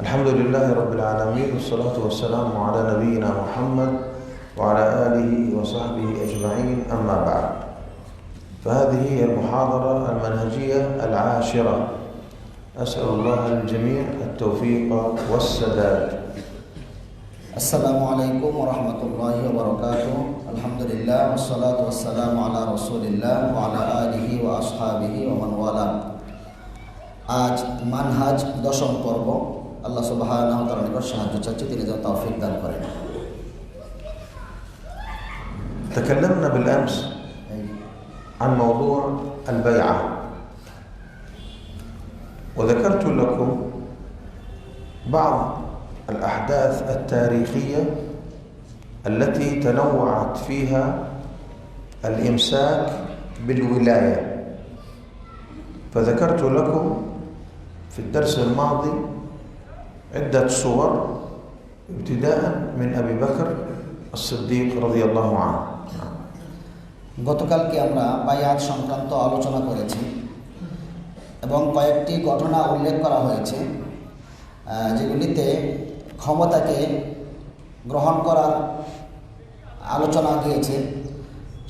الحمد لله رب العالمين، والصلاة والسلام على نبينا محمد وعلى آله وصحبه أجمعين، أما بعد. فهذه هي المحاضرة المنهجية العاشرة. أسأل الله للجميع التوفيق والسداد. السلام عليكم ورحمة الله وبركاته. الحمد لله والصلاة والسلام على رسول الله وعلى آله وأصحابه ومن والاه। আজ মানহাজ দশম পর্ব। আল্লাহ সুবহানাহু ওয়া তাআলার নিকট সাহায্য চাচ্ছি, তিনি যেন তৌফিক দান করেন। تكلمنا بالأمس عن موضوع البيعة، وذكرت لكم بعض الأحداث التاريخية التي تنوعت فيها الإمساك بالولاية. فذكرت لكم في الدرس الماضي عدة صور ابتداء من أبي بكر الصديق رضي الله عنه. গতকালকে আমরা বায়াত সংক্রান্ত আলোচনা করেছি এবং কয়েকটি ঘটনা উল্লেখ করা হয়েছে যেগুলিতে ক্ষমতাকে গ্রহণ করার আলোচনা গিয়েছে।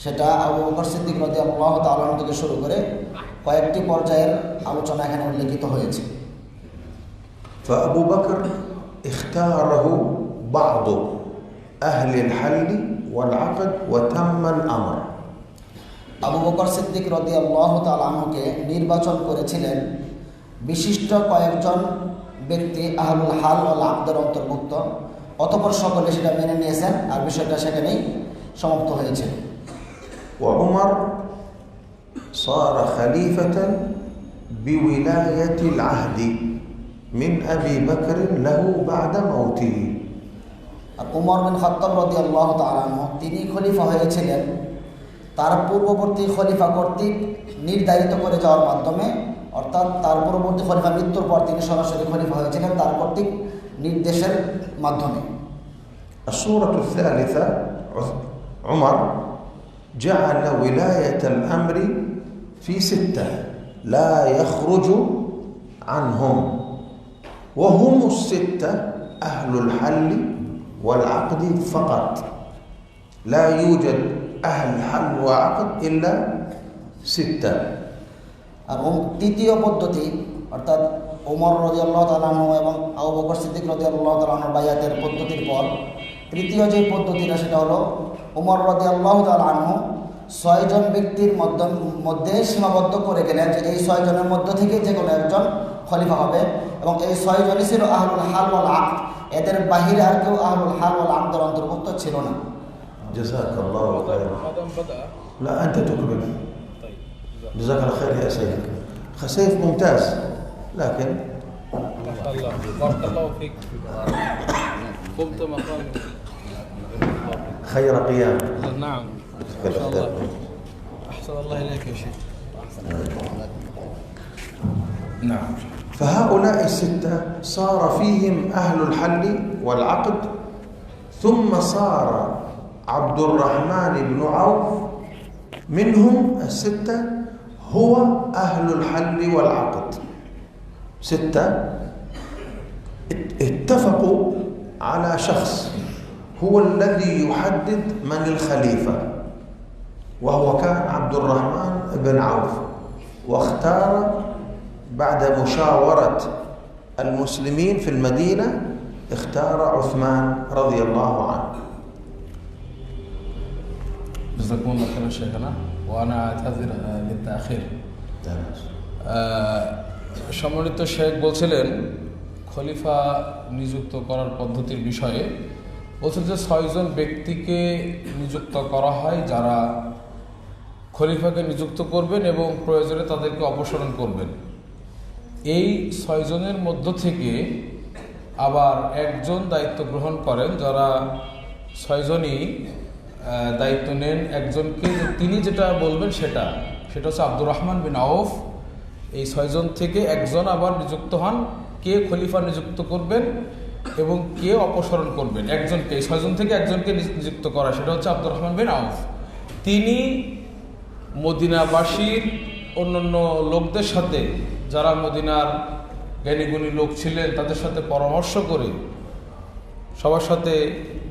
সেটা আবু বকর সিদ্দিক রাদিয়াল্লাহু তাআলা আনহু থেকে শুরু করে কয়েকটি পর্যায়ের আলোচনা এখানে উল্লেখিত হয়েছে। فأبو بكر اختاره بعض أهل الحل والعقد وتم الأمر. আবু বকর সিদ্দিক রাদিয়াল্লাহু তাআলা আনহুকে নির্বাচন করেছিলেন বিশিষ্ট কয়েকজন ব্যক্তি আহলুল হাল ওয়াল আকদের অন্তর্ভুক্ত। অতঃপর সকলে সেটা মেনে নিয়েছেন আর বিষয়টা সেখানেই সমাপ্ত হয়েছে। وعمر صار خليفة بولاية العهد من أبي بكر له بعد موته. আর উমর বিন খাত্তাব রাদিয়াল্লাহু তাআলা আনহু তিনি খলিফা হয়েছিলেন তার পূর্ববর্তী খলিফা কর্তৃক নির্ধারিত করে যাওয়ার মাধ্যমে, অর্থাৎ তার পূর্ববর্তী খলিফা মৃত্যুর পর তিনি সরাসরি খলিফা হয়েছিলেন তার কর্তৃক নির্দেশের মাধ্যমে। الصورة الثالثة عمر جعل ولاية الأمر في 6 لا يخرج عنهم، وهم 6 أهل الحل والعقد فقط، لا يوجد أهل حل وعقد إلا 6. এবং তৃতীয় পদ্ধতি অর্থাৎ ওমর রাদিয়াল্লাহু তাআলা আনহু এবং আবু বকর সিদ্দিক রাদিয়াল্লাহু তাআলা আনহু বায়াতের পদ্ধতির পর তৃতীয় যে পদ্ধতিটা সেটা হলো ওমর রাদিয়াল্লাহু তাআলা আনহু 6 জন ব্যক্তির মধ্যে সীমাবদ্ধ করে গেলেন যে এই 6 জনের মধ্য থেকে যে কোনো একজন খলিফা হবে, এবং এই 6 জনই ছিল আহলুল হাল ওয়াল আকদ। এদের বাহিরে আর কেউ আহলুল হাল ওয়াল আকদের অন্তর্ভুক্ত ছিল না। جزاك الله خيرا. لا أنت تكمل. جزاك الله خير يا سيد. سيف ممتاز، لكن ما شاء الله بارك الله فيك. قمت مقام خير قيام. نعم ما شاء الله. أحسن الله إليك يا شيخ. نعم. فهؤلاء 6 صار فيهم أهل الحل والعقد، ثم صار عبد الرحمن بن عوف منهم 6 هو أهل الحل والعقد. 6 اتفقوا على شخص هو الذي يحدد من الخليفة، وهو كان عبد الرحمن بن عوف، واختار بعد مشاورة المسلمين في المدينة اختار عثمان رضي الله عنه. جزاكم الله خيرا شيخنا، وأنا أعتذر للتأخير. সম্মানিত শেখ বলছিলেন খলিফা নিযুক্ত করার পদ্ধতির বিষয়ে। বলছেন যে 6 জন ব্যক্তিকে নিযুক্ত করা হয় যারা খলিফাকে নিযুক্ত করবেন এবং প্রয়োজনে তাদেরকে অপসারণ করবেন। এই 6 জনের মধ্য থেকে আবার একজন দায়িত্ব গ্রহণ করেন, যারা 6 জনই দায়িত্ব নেন একজনকে, তিনি যেটা বলবেন সেটা হচ্ছে আব্দুর রহমান বিন আউফ। এই 6 জন থেকে একজন আবার নিযুক্ত হন কে খলিফা নিযুক্ত করবেন এবং কে অপসারণ করবেন। একজনকে, এই 6 জন থেকে একজনকে নিযুক্ত করা, সেটা হচ্ছে আব্দুর রহমান বিন আউফ। তিনি মদিনাবাসীর অন্যান্য লোকদের সাথে, যারা মদিনার জ্ঞানীগুণী লোক ছিলেন, তাদের সাথে পরামর্শ করে, সবার সাথে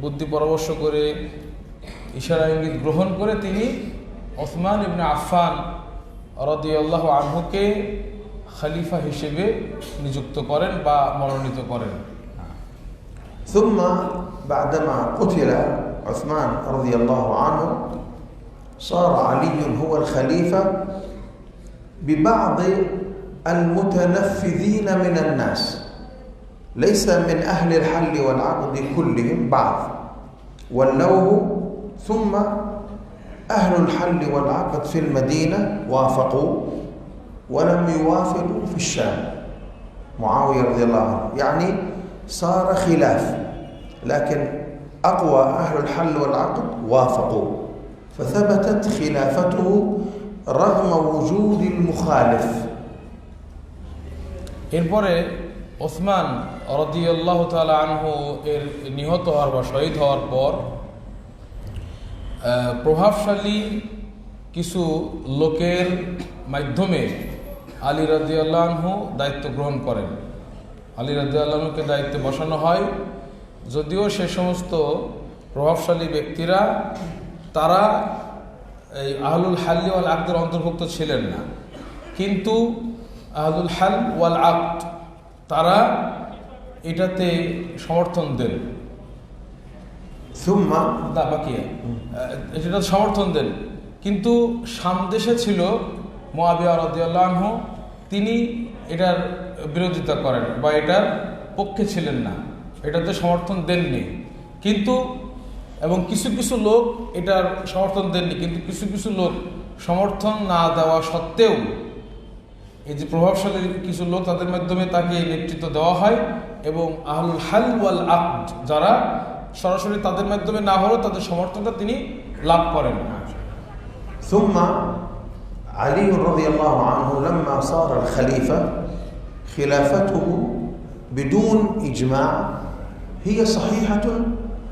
বুদ্ধি পরামর্শ করে, ইশারা ইঙ্গিত গ্রহণ করে তিনি ওসমান ইবনে আফফান রাদিয়াল্লাহু আনহুকে খলিফা হিসেবে নিযুক্ত করেন বা মনোনীত করেন। ثم بعدما قتل عثمان رضي الله عنه صار علي هو الخليفة ببعض المتنفذين من الناس، ليس من أهل الحل والعقد كلهم، بعض ولوه، ثم أهل الحل والعقد في المدينة وافقوا ولم يوافقوا في الشام معاوية رضي الله عنه، يعني صار خلاف، لكن أقوى أهل الحل والعقد وافقوا فثبتت خلافته رغم وجود المخالف. এরপরে ওসমান রাদিয়াল্লাহু তাআলা আনহু এর নিহত হওয়ার বা শহীদ হওয়ার পর প্রভাবশালী কিছু লোকের মাধ্যমে আলী রাদিয়াল্লাহু আনহু দায়িত্ব গ্রহণ করেন। আলী রাদিয়াল্লাহু আনহুকে দায়িত্বে বসানো হয়, যদিও সে সমস্ত প্রভাবশালী ব্যক্তিরা তারা এই আহলুল হাল্লি ওয়াল আকদের অন্তর্ভুক্ত ছিলেন না, কিন্তু আহলুল হাল ওয়াল আকদ তারা এটাতে সমর্থন দেন। সেটা সমর্থন দেন, কিন্তু সামদেশে ছিল মুআবিয়া রাদিয়াল্লাহু আনহু, তিনি এটার বিরোধিতা করেন বা এটার পক্ষে ছিলেন না, এটাতে সমর্থন দেননি। কিন্তু এবং কিছু কিছু লোক এটার সমর্থন দেননি, কিন্তু কিছু কিছু লোক সমর্থন না দেওয়া সত্ত্বেও এই যে প্রভাবশালী কিছু লোক তাদের মাধ্যমে তাকে নেতৃত্ব দেওয়া হয়, এবং আহলুল হাল ওয়াল আকদ যারা সরাসরি তাদের মাধ্যমে না হলেও তাদের সমর্থনটা তিনি লাভ করেন। ثم علي رضي الله عنه لما صار الخليفة خلافته بدون إجماع هي صحيحة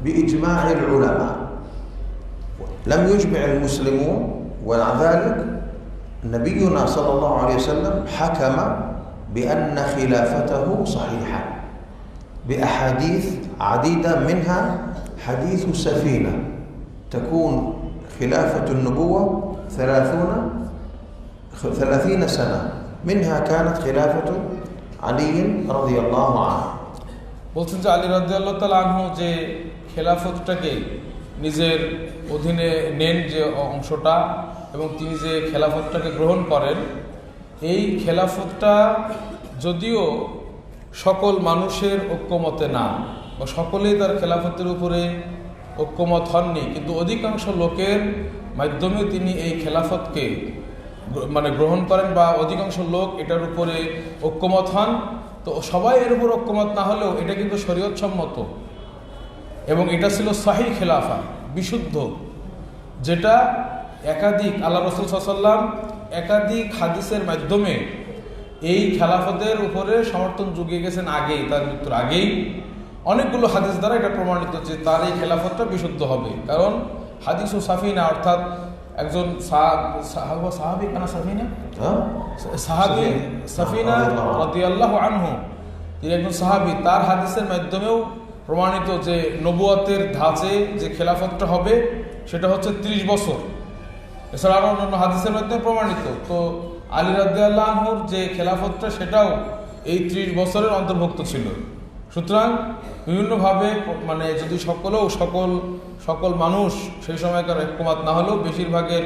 بإجماع العلماء، لم يجمع المسلمون، ومع ذلك نبينا صلى الله عليه وسلم حكم بأن خلافته صحيحة بأحاديث عديدة، منها حديث سفينة تكون خلافة النبوة 30 سنة، منها كانت خلافة علي رضي الله عنه. বলছেন যে আলী রাদিয়াল্লাহু তাআলা আনহু যে খেলাফতটাকে নিজের অধীনে নেন, যে অংশটা, এবং তিনি যে খেলাফতটাকে গ্রহণ করেন, এই খেলাফতটা যদিও সকল মানুষের ঐক্যমতে না, বা সকলেই তার খেলাফতের উপরে ঐক্যমত হননি, কিন্তু অধিকাংশ লোকের মাধ্যমে তিনি এই খেলাফতকে গ্রহণ করেন, বা অধিকাংশ লোক এটার উপরে ঐক্যমত হন। তো সবাই এর উপর ঐক্যমত না হলেও এটা কিন্তু শরীয়ত সম্মত, এবং এটা ছিল সহিহ খেলাফা, বিশুদ্ধ, যেটা একাধিক আল্লাহ রাসূল সাল্লাল্লাহু আলাইহি ওয়াসাল্লাম একাধিক হাদিসের মাধ্যমে এই খেলাফতের উপরে সমর্থন জুগিয়ে গেছেন আগেই, তার মৃত্যুর আগেই অনেকগুলো হাদিস দ্বারা এটা প্রমাণিত যে তার এই খেলাফতটা বিশুদ্ধ হবে। কারণ হাদিস ও সাফিনা, অর্থাৎ একজন সাহাবী কানা সাফিনা সাহাবী সাফিনা রাদিয়াল্লাহু আনহু, তিনি একজন সাহাবী, তার হাদিসের মাধ্যমেও প্রমাণিত যে নবুয়তের ধাঁচে যে খেলাফতটা হবে সেটা হচ্ছে 30 বছর। এছাড়া আরও অন্যান্য হাদিসের মাধ্যমে প্রমাণিত। তো আলী রাদিয়াল্লাহু আনহুর যে খেলাফতটা সেটাও এই 30 বছরের অন্তর্ভুক্ত ছিল। সুতরাং বিভিন্নভাবে যদি সকল মানুষ সেই সময়কার ঐক্যমত না হলেও বেশিরভাগের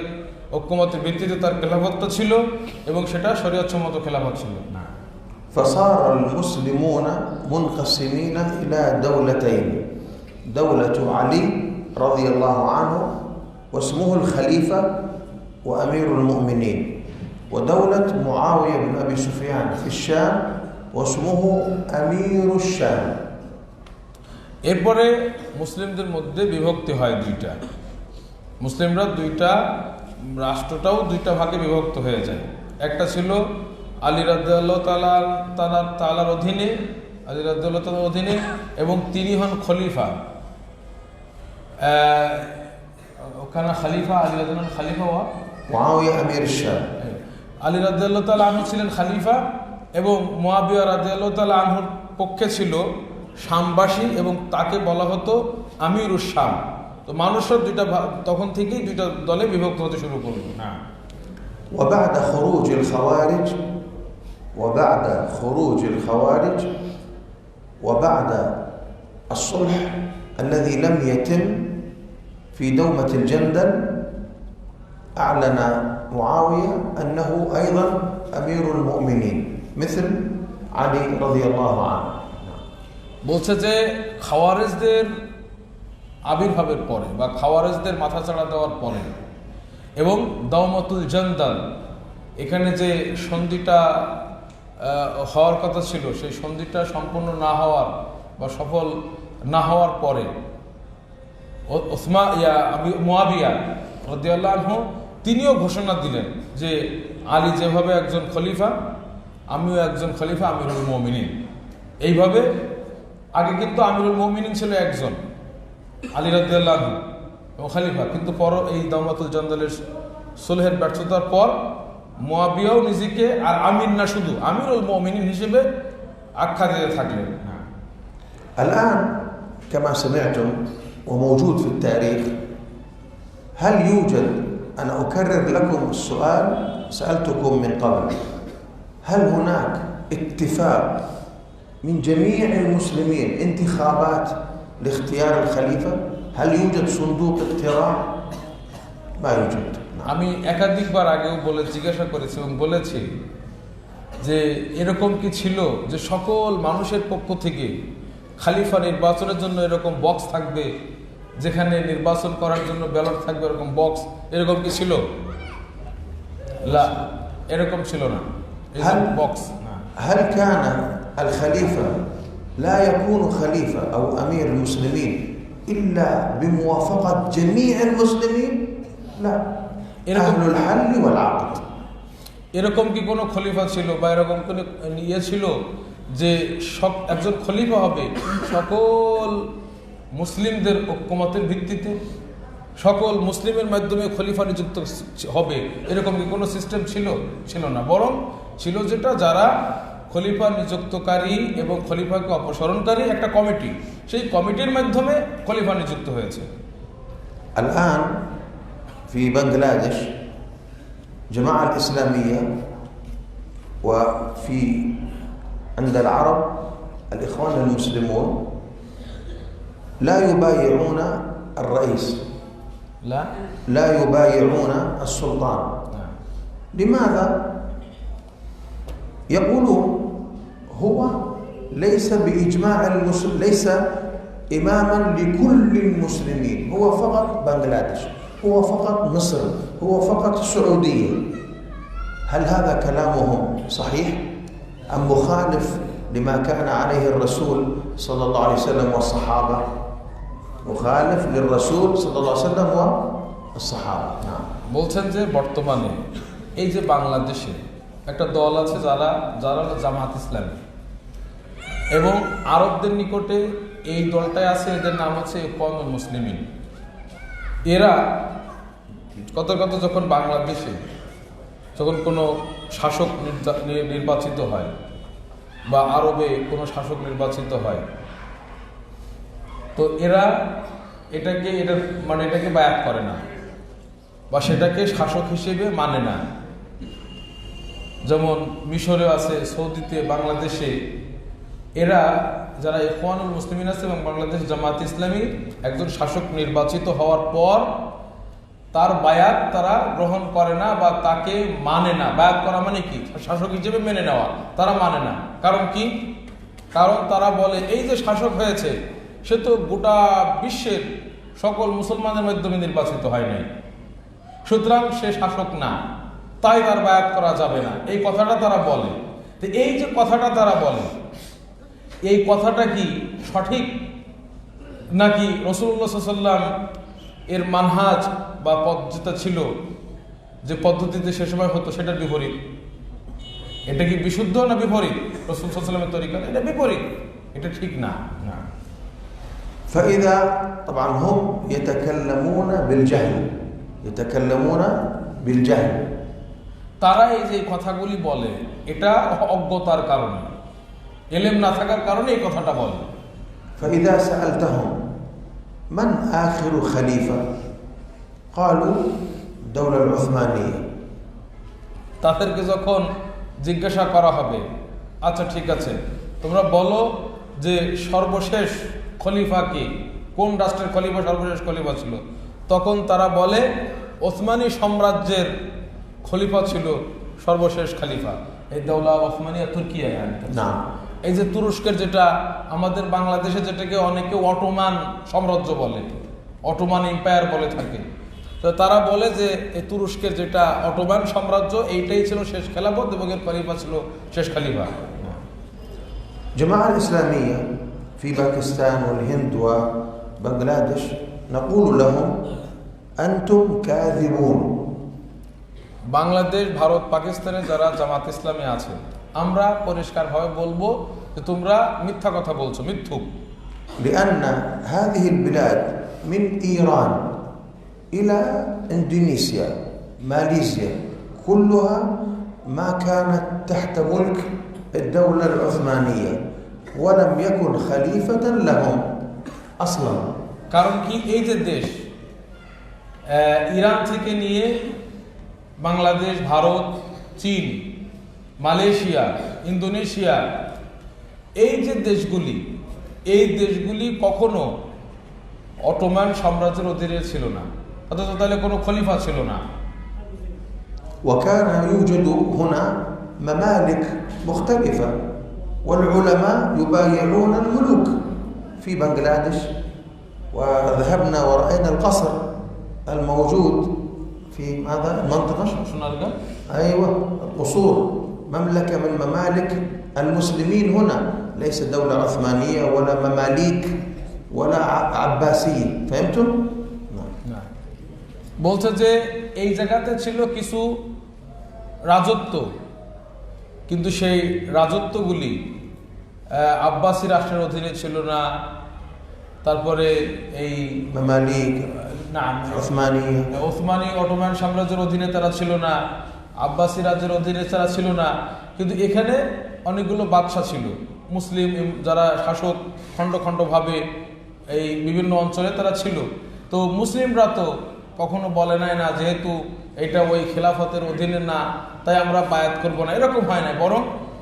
ঐক্যমতের ভিত্তিতে তার খেলাফতটা ছিল, এবং সেটা শরীয়তসম্মত খেলাফত ছিল না। فصار المسلمون منقسمين إلى دولتين، دولة علي رضي الله عنه واسمه الخليفة وأمير المؤمنين، ودولة معاوية بن أبي سفيان في الشام واسمه أمير الشام. এরপরে মুসলিমদের মধ্যে বিভক্তি হয় দুইটা, মুসলিমরা দুইটা রাষ্ট্রটাও দুইটা ভাগে বিভক্ত হয়ে যায়। একটা ছিল আলী রাদিয়াল্লাহু তাআলার অধীনে, আলী রাদিয়াল্লাহু তাআলার অধীনে, এবং তিনি হন খলিফা। ওখানে খলিফা আলী রাদিয়াল্লাহু খলিফা, মুআবিয়া আমির শাম, আলী রাদিয়াল্লাহু তাআলা আনহু ছিলেন খলিফা, এবং মুয়াবিয়া রাদিয়াল্লাহু তাআলা আনহুর পক্ষে ছিল শামবাসী এবং তাকে বলা হতো আমিরুশ শাম। তো মানুষের তখন থেকেই দুইটা দলে বিভক্ত হতে শুরু করলো। وبعد خروج الخوارج وبعد الصلح الذي لم يتم في دومة الجندل أعلن معاوية أنه أيضا أمير المؤمنين مثل علي رضي الله عنه। বলছে যে খাওয়ারেজদের আবির্ভাবের পরে বা খাওয়ারেজদের মাথাচাড়া দেওয়ার পরে এবং দাওমাতুল জান্দাল, এখানে যে সন্ধিটা হওয়ার কথা ছিল সেই সন্ধিটা সম্পূর্ণ না হওয়ার বা সফল না হওয়ার পরে মুয়াবিয়া রাদিয়াল্লাহু আনহু তিনিও ঘোষণা দিলেন যে আলী যেভাবে একজন খলিফা, আমিও একজন খলিফা, আমিরুল মুমিনিন। এইভাবে আগে কিন্তু আমিরুল মুমিনিন ছিল একজন, আলী রাদিয়াল্লাহু আনহু এবং খলিফা, কিন্তু পর এই দাওমাতুল জান্দালের সুলহের ব্যর্থতার পর মুয়াবিয়াও নিজেকে আর আমির না, শুধু আমিরুল মুমিনিন হিসেবে আখ্যা দিতে থাকলেন। الآن كما سمعتم وموجود في التاريخ، هل يوجد، أنا أكرر لكم السؤال سألتكم من قبل، هل هناك اتفاق من جميع المسلمين انتخابات لاختيار الخليفة؟ هل يوجد صندوق اقتراع؟ ما يوجد। আমি একাধিকবার আগেও জিজ্ঞাসা করেছি এবং বলেছি যে এরকম কি ছিল যে সকল মানুষের পক্ষ থেকে খলিফা নির্বাচনের জন্য এরকম বক্স থাকবে, যেখানে নির্বাচন করার জন্য ব্যালট থাকবে, এরকম বক্স এরকম কি ছিল? লা, এরকম ছিল না। বক্স هل كان الخليفة لا يكون خليفة أو أمير المسلمين إلا بموافقة جميع المسلمين؟ لا، أهل الحل والعقد। এরকম কি কোনো খলিফা ছিল বা এরকম কোনো ইয়ে ছিল যে একজন খলিফা হবে সকল মুসলিমদের ঐক্যমতের ভিত্তিতে, সকল মুসলিমের মাধ্যমে খলিফা নিযুক্ত হবে, এরকম কি কোনো সিস্টেম ছিল? ছিল না। বরং ছিল যেটা, যারা খলিফা নিযুক্তকারী এবং খলিফাকে অপসারণকারী একটা কমিটি, সেই কমিটির মাধ্যমে খলিফা নিযুক্ত হয়েছে। الآن في بنغلاديش جماعة الإسلامية وفي عند العرب الإخوان المسلمون لا يبايعون الرئيس، لا يبايعون السلطان. لماذا؟ يقولون هو ليس بإجماع المسلمين، ليس إماما لكل المسلمين، هو فقط بنغلاديش، هو فقط مصر، هو فقط السعودية. هل هذا كلامهم صحيح أم مخالف لما كان عليه الرسول صلى الله عليه وسلم والصحابة؟ مخالف للرسول صلى الله عليه وسلم والصحابة. نعم. বলছেন যে বর্তমানে এই যে বাংলাদেশে একটা দল আছে যারা জামাত ইসলামী, এবং আরবদের নিকটে এই দলটাই আছে, এদের নাম হচ্ছে ইখওয়ানুল মুসলিমিন। এরা কত যখন বাংলাদেশে যখন কোনো শাসক নির্বাচিত হয় বা আরবে কোনো শাসক নির্বাচিত হয়, তো এটাকে বায়াত করে না বা সেটাকে শাসক হিসেবে মানে না। যেমন মিশরে আছে, সৌদিতে, বাংলাদেশে এরা যারা ইখওয়ানুল মুসলিমিন আছে এবং বাংলাদেশ জামাত ইসলামী, একজন শাসক নির্বাচিত হওয়ার পর তার বায়াত তারা গ্রহণ করে না বা তাকে মানে না। বায়াত করা মানে কি? শাসক হিসেবে মেনে নেওয়া, তারা মানে না। কারণ কি? কারণ তারা বলে এই যে শাসক হয়েছে সে তো গোটা বিশ্বের সকল মুসলমানের মাধ্যমে নির্বাচিত হয় নাই, সুতরাং সে শাসক না, তাই তার বায়াত করা যাবে না। এই কথাটা তারা বলে। তো এই যে কথাটা তারা বলে, এই কথাটা কি সঠিক নাকি রাসূলুল্লাহ সাল্লাল্লাহু আলাইহি ওয়াসাল্লাম এর মানহাজ বা পদ্ধতি ছিল যে পদ্ধতিতে সে সময় হতো সেটার বিপরীত? এটা কি বিশুদ্ধ না বিপরীত? রাসূল সাল্লাল্লাহু আলাইহি ওয়াসাল্লামের তরিকা এটা বিপরীত, এটা ঠিক না। فإذا طبعا هم يتكلمون بالجهل، তারা এই যে কথাগুলি বলে এটা অজ্ঞতার কারণে, এলেম না থাকার কারণে এই কথাটা বলে। فإذا سألتهم من آخر خليفة قالوا الدولة العثمانية। তাদেরকে যখন জিজ্ঞাসা করা হবে, আচ্ছা ঠিক আছে তোমরা বলো যে সর্বশেষ খলিফা কি, কোন রাষ্ট্রের খলিফা সর্বশেষ খলিফা ছিল, তখন তারা বলে ওসমানী সাম্রাজ্যের খলিফা ছিল সর্বশেষ খলিফা। এই দৌলা ওসমানিয়া তুর্কিয়া না, এই যে তুরস্কের, যেটা আমাদের বাংলাদেশে যেটাকে অনেকে অটোমান সাম্রাজ্য বলে, অটোমান এম্পায়ার বলে থাকে, তো তারা বলে যে এই তুরস্কের যেটা অটোমান সাম্রাজ্য এইটাই ছিল শেষ খেলাফত এবং এর খলিফা ছিল শেষ খলিফা। الجماعة الإسلامية في باكستان والهند وبنغلاديش نقول لهم أنتم كاذبون। বাংলাদেশ, ভারত, পাকিস্তানে যারা জামাত ইসলামে আছে, আমরা পরিষ্কারভাবে বলবো যে তোমরা মিথ্যা কথা বলছো, মিথ্যুক। لأن هذه البلاد من إيران إلى إندونيسيا ماليزيا كلها ما كانت تحت ملك الدولة العثمانية ولم يكن خليفة لهم أصلا। কারণ কি, এই যে দেশ ইরান থেকে নিয়ে বাংলাদেশ, ভারত, চীন, মালয়েশিয়া, ইন্দোনেশিয়া, এই যে দেশগুলি, এই দেশগুলি কখনো অটোমান সাম্রাজ্যের অধীনে ছিল না, অথচ তাহলে কোনো খলিফা ছিল না। وكان يوجد هنا ممالك مختلفة والعلماء يبايعون الملوك في بنغلاديش، وذهبنا ورأينا القصر الموجود في هذا المنطقة. أيوة، قصور مملكة من ممالك المسلمين هنا، ليس دولة عثمانية ولا مماليك ولا عباسية. فهمتم؟ বলছে যে এই জায়গাতে ছিল কিছু রাজত্ব, কিন্তু সেই রাজত্বগুলি আব্বাসী রাষ্ট্রের অধীনে ছিল না, তারপরে এই মামালিক, না ওসমানী অটোমান সাম্রাজ্যের অধীনে তারা ছিল না, আব্বাসী রাজ্যের অধীনে তারা ছিল না, কিন্তু এখানে অনেকগুলো বাদশা ছিল, মুসলিম যারা শাসক খণ্ড খণ্ডভাবে এই বিভিন্ন অঞ্চলে তারা ছিল। তো মুসলিমরা তো কখনো বলে নাই না যেহেতু এটা ওই খেলাফতের অধীনে না তাই আমরা বায়াত করব না, এরকম হয় না, বরং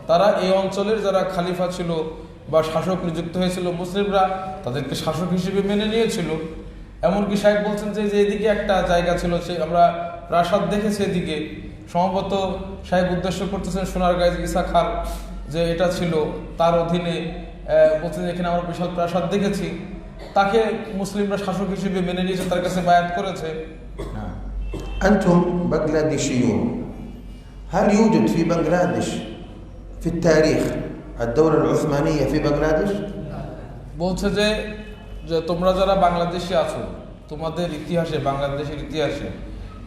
তারা এই অঞ্চলের যারা খালিফা ছিল বা শাসক নিযুক্ত হয়েছিল মুসলিমরা তাদেরকে শাসক হিসেবে মেনে নিয়েছিল। এমনকি সাহেব বলছেন যে এদিকে একটা জায়গা ছিল, সে আমরা প্রাসাদ দেখেছি এদিকে, সম্ভবত সাহেব উদ্দেশ্য করতেছেন সোনারগাঁয়ের ঈসা খাল, যে এটা ছিল তার অধীনে, বলছেন এখানে আমরা বিশাল প্রাসাদ দেখেছি, তাকে মুসলিমরা শাসক হিসেবে মেনে নিয়েছে, তার কাছে বায়াত করেছে। أنتم بنغلاديشيون، هل يوجد في بنغلاديش في التاريخ الدولة العثمانية في بنغلاديش؟ বলছে যে তোমরা যারা বাংলাদেশে আছো, তোমাদের ইতিহাসে, বাংলাদেশের ইতিহাসে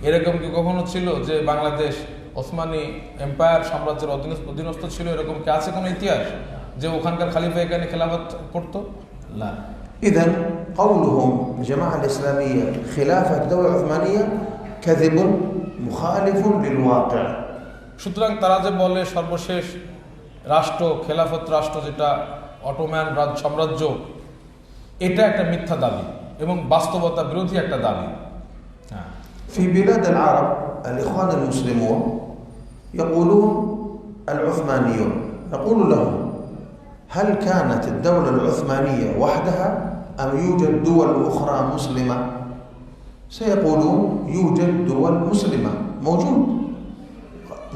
এরকম কি কখনো ছিল যে বাংলাদেশ ওসমানী এম্পায়ার সাম্রাজ্যের অধীনস্থ ছিল, এরকম কি আছে কোনো ইতিহাস যে ওখানকার খালিফা এখানে খেলাফত করতো? না। إذن قولهم الجماعة الإسلامية خلافة الدولة العثمانية كذب مخالف للواقع। সুতরাং তারা যে বলে সর্বশেষ রাষ্ট্র খেলাফত রাষ্ট্র যেটা অটোমান সাম্রাজ্য, এটা একটা মিথ্যা দাবি এবং বাস্তবতা বিরোধী একটা দাবি। في بلاد العرب الإخوان المسلمون يقولون العثمانيون، نقول لهم هل كانت الدولة العثمانية وحدها أم يوجد دول أخرى مسلمة؟ سيقولون يوجد دول مسلمة موجود،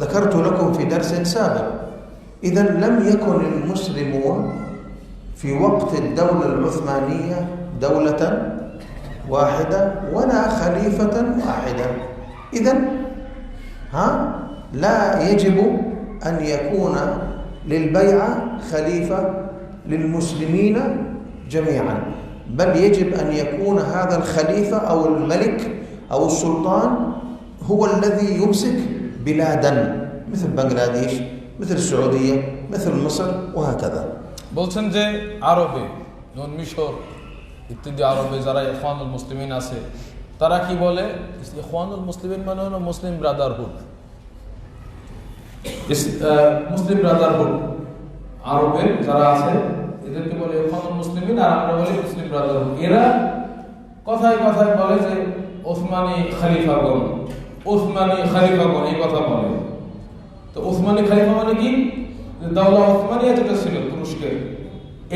ذكرت لكم في درس سابق. إذن لم يكن المسلمون في وقت الدولة العثمانية دولة واحدة ولا خليفة واحدا. إذن لا يجب أن يكون للبيعة خليفة للمسلمين جميعا، بل يجب أن يكون هذا الخليفة أو الملك أو السلطان هو الذي يمسك بلادا مثل بنغلاديش، مثل السعودية، مثل مصر وهكذا. বলছেন যে আরবে যেমন মিশর ইত্যাদি আরবে যারা ইখওয়ানুল মুসলিমিন আছে তারা কি বলে, ইখওয়ানুল মুসলিমিন মানে হলো মুসলিম ব্রাদারহুড, মুসলিম ব্রাদারহুড, আরবের যারা আছে এদেরকে বলে ইখওয়ানুল মুসলিমিন, আর আমরা বলি মুসলিম ব্রাদারহুড। এরা কথায় কথায় বলে যে ওসমানী খলিফাগণ, ওসমানী খলিফাগণ এই কথা বলে। তো ওসমানী খলিফা মানে কি? দাওলা ওসমানিয়া যেটা ছিল তুরস্কের,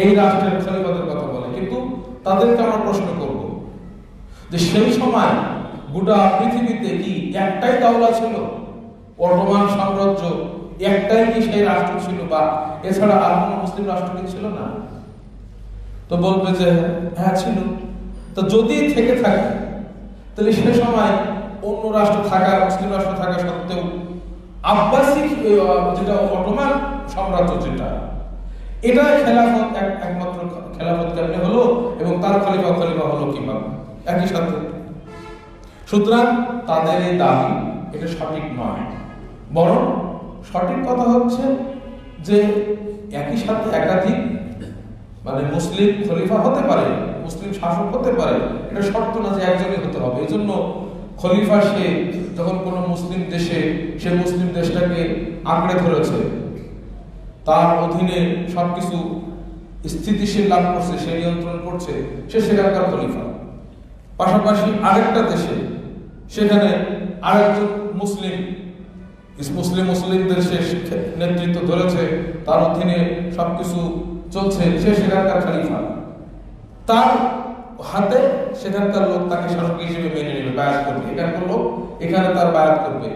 এই রাষ্ট্রের খলিফাদের কথা বলে। কিন্তু তাদেরকে আমরা প্রশ্ন করব যে সেই সময় গোটা পৃথিবীতে কি একটাই দাওলা ছিল? অটোমান সাম্রাজ্য একটাই কি সেই রাষ্ট্র ছিল, বা এছাড়া আর কোনো মুসলিম রাষ্ট্র কি ছিল না? তো বলবে যে হ্যাঁ ছিল। তো যদি থেকে থাকে তাহলে সে সময় অন্য রাষ্ট্র থাকা, মুসলিম রাষ্ট্র থাকা সত্ত্বেও আব্বাসিক যেটা অটোমান সাম্রাজ্য যেটা, এটা খেলাফত একমাত্র খেলাফত কেমনে হলো এবং তার খলিফা হলো কিভাবে একই সাথে? সুতরাং তাদের এই দাবি এটা সঠিক নয়, বরং সঠিক কথা হচ্ছে যে একই সাথে একাধিক মানে মুসলিম খলিফা হতে পারে, মুসলিম শাসক হতে পারে, এটা শর্ত না যে একজনই হতে হবে। এই জন্য খলিফা সে যখন কোনো মুসলিম দেশে সে মুসলিম দেশটাকে আঁকড়ে ধরেছে, তার অধীনে সবকিছু স্থিতিশীল লাভ করছে, সে নিয়ন্ত্রণ করছে, সে সেখানকার খলিফা। পাশাপাশি আরেকটা দেশে সেখানে আরেকজন মুসলিমদের সে নেতৃত্ব ধরেছে, তার অধীনে সবকিছু চলছে, সে সেখানকার খলিফা। তার হাতে সেখানকার লোক তাকে শাসক হিসেবে মেনে নেবে, বায়াত করবে। এখানকার লোক এখানে তার বায়াত করবে।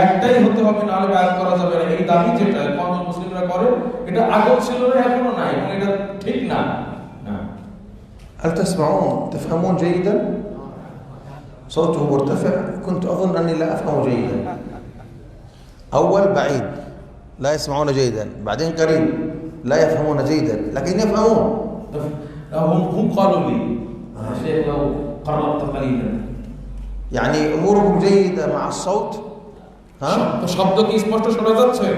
একটাই হতে হবে, নাহলে বায়াত করা যাবে না। এই দাবি যেটা কোন মুসলিমরা করে, এটা আগেও ছিল না, এখনো নাই, এবং এটা ঠিক না। هل تفهمون جيدا؟ صوته مرتفع، كنت أظن أني لا أفهم جيدا. أول بعيد لا يسمعون جيدا، بعدين قريب لا يفهمون جيدا، لكن يفهمون. هم قالوا لي شيخ لو قربت قليلا، يعني أمورهم جيدة مع الصوت؟ ها؟ শব্দ কি স্পষ্ট শোনা যাচ্ছে?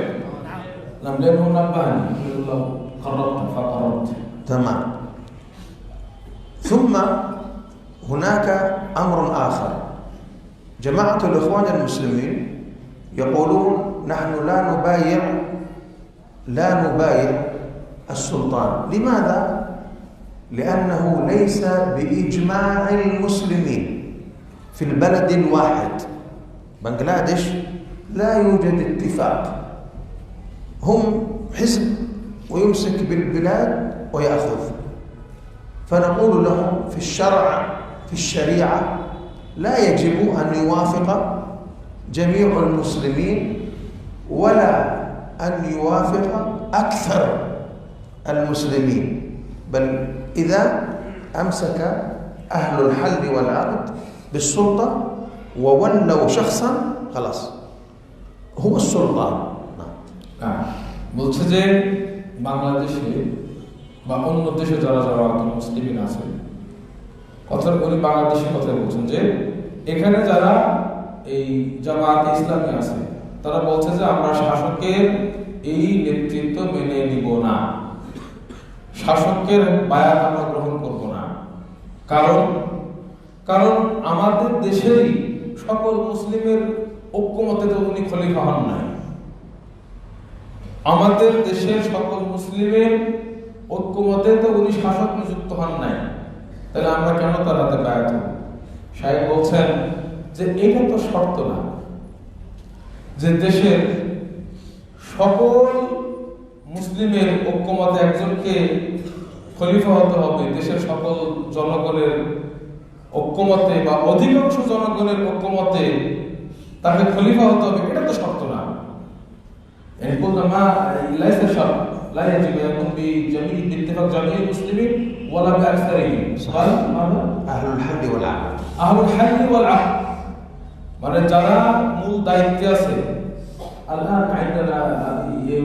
لم لأنه نبهني لو قربت فقربت. تمام. ثم هناك أمر آخر، جماعة الإخوان المسلمين يقولون نحن لا نبايع السلطان. لماذا؟ لأنه ليس بإجماع المسلمين في البلد الواحد. بنغلاديش لا يوجد اتفاق، هم حزب ويمسك بالبلاد ويأخذ. فنقول لهم في الشريعة لا يجب أن يوافق جميع المسلمين ولا أن يوافق أكثر المسلمين، بل إذا أمسك أهل الحل والعقد بالسلطة وولوا شخصا خلاص هو السلطان. বলছে যে বাংলাদেশে বা অন্য দেশে যারা যারা মুসলিম আছে, কথা বলি বাংলাদেশের কথা বলছেন, যে এখানে যারা এই জামাত ইসলামী আছে তারা বলছে যে আমরা শাসকের এই নেতৃত্ব মেনে নিব না, শাসকের বায়াত আমরা গ্রহণ করব না। কারণ আমাদের দেশেরই সকল মুসলিমের ঐক্যমতে তো উনি খলিফা হন নাই। আমাদের দেশের সকল মুসলিমের ঐক্যমতে তো উনি শাসক নিযুক্ত হন নাই, তাহলে আমরা কেন তার হাতে বায়াত হব? সাহেব বলছেন যে এটা তো শর্ত না যে দেশের সকল মুসলিমের ঐক্যমতে একজনকে খলিফা হতে হবে, দেশের সকল জনগণের ঐক্যমতে বা অধিকাংশ জনগণের ঐক্যমতে তাকে খলিফা হতে হবে, এটা তো শর্ত না। ليس شرط، لا يجب أن يكون باتفاق جميع المسلمين ولا بأكثرهم. قال أهل الحل والعقد. أهل الحل والعقد মানে যারা মূল দায়িত্বে আছে। الآن عندنا